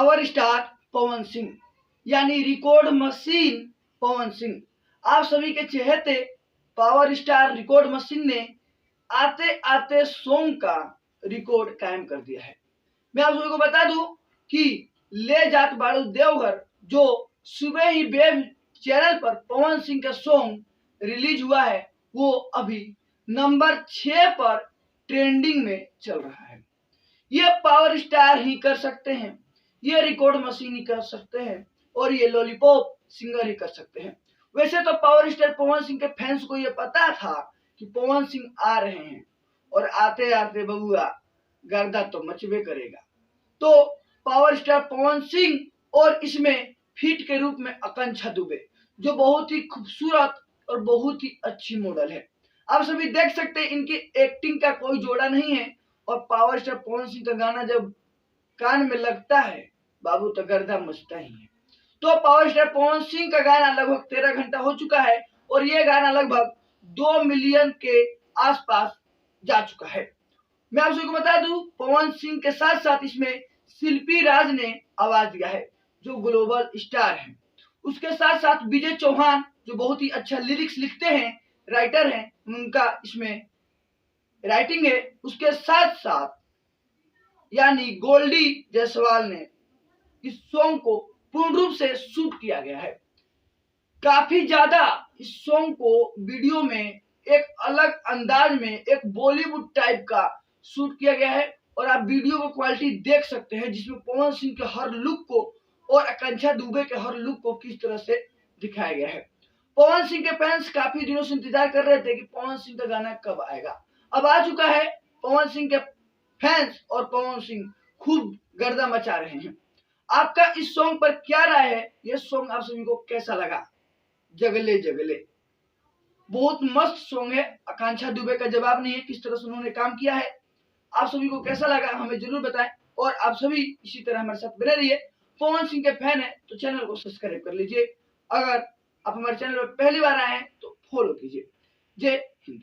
Power star Pawan Singh यानी record machine Pawan Singh. आप सभी के चहेते पावर स्टार रिकॉर्ड मशीन ने आते आते सॉन्ग का रिकॉर्ड कायम कर दिया है। मैं आप सभी को बता दूं कि ले जात बाड़ू देवघर जो सुबह ही वेब चैनल पर पवन सिंह का सॉन्ग रिलीज हुआ है, वो अभी नंबर 6 पर ट्रेंडिंग में चल रहा है। ये पावर स्टार ही कर सकते हैं, ये रिकॉर्ड मशीन ही कर सकते हैं और ये लॉलीपॉप सिंगर ही कर सकते हैं। वैसे तो पावर स्टार पवन सिंह के फैंस को ये पता था कि पवन सिंह आ रहे हैं और आते आते बबुआ गर्दा तो मचबे करेगा। तो पावर स्टार पवन सिंह और इसमें फिट के रूप में आकांक्षा दुबे जो बहुत ही खूबसूरत और बहुत ही अच्छी मॉडल है। आप सभी देख सकते हैं इनकी एक्टिंग का कोई जोड़ा नहीं है और पावर स्टार पवन सिंह का गाना जब कान में लगता है बाबू तो गर्दा मचता ही है। तो पावर स्टार पवन सिंह का गाना लगभग 13 घंटा हो चुका है और ये गाना लगभग 2 मिलियन के आसपास जा चुका है। मैं आप सभी को बता दूं पवन सिंह के साथ साथ इसमें शिल्पी राज ने आवाज दिया है जो ग्लोबल स्टार है। उसके साथ साथ विजय चौहान जो बहुत ही अच्छा लिरिक्स लिखते हैं, राइटर हैं, उनका इसमें राइटिंग है। उसके साथ साथ यानी गोल्डी जायसवाल ने इस सॉन्ग को पूर्ण रूप से शूट किया गया है। काफी ज्यादा इस सॉन्ग को वीडियो में एक अलग अंदाज में एक बॉलीवुड टाइप का शूट किया गया है और आप वीडियो को क्वालिटी देख सकते हैं जिसमें पवन सिंह के हर लुक को और आकांक्षा दुबे के हर लुक को किस तरह से दिखाया गया है। पवन सिंह के फैंस काफी दिनों से इंतजार कर रहे थे कि पवन सिंह का गाना कब आएगा। अब आ चुका है। पवन सिंह के फैंस और पवन सिंह खूब गर्दा मचा रहे हैं। आपका इस सॉन्ग पर क्या राय है? यह सॉन्ग आप सभी को कैसा लगा? जगले जगले बहुत मस्त सॉन्ग है। आकांक्षा दुबे का जवाब नहीं है किस तरह से उन्होंने काम किया है। आप सभी को कैसा लगा हमें जरूर बताएं और आप सभी इसी तरह हमारे साथ बने रहिए। पवन सिंह के फैन है तो चैनल को सब्सक्राइब कर लीजिए। अगर आप हमारे चैनल पर पहली बार आए हैं तो फॉलो कीजिए। जय हिंद।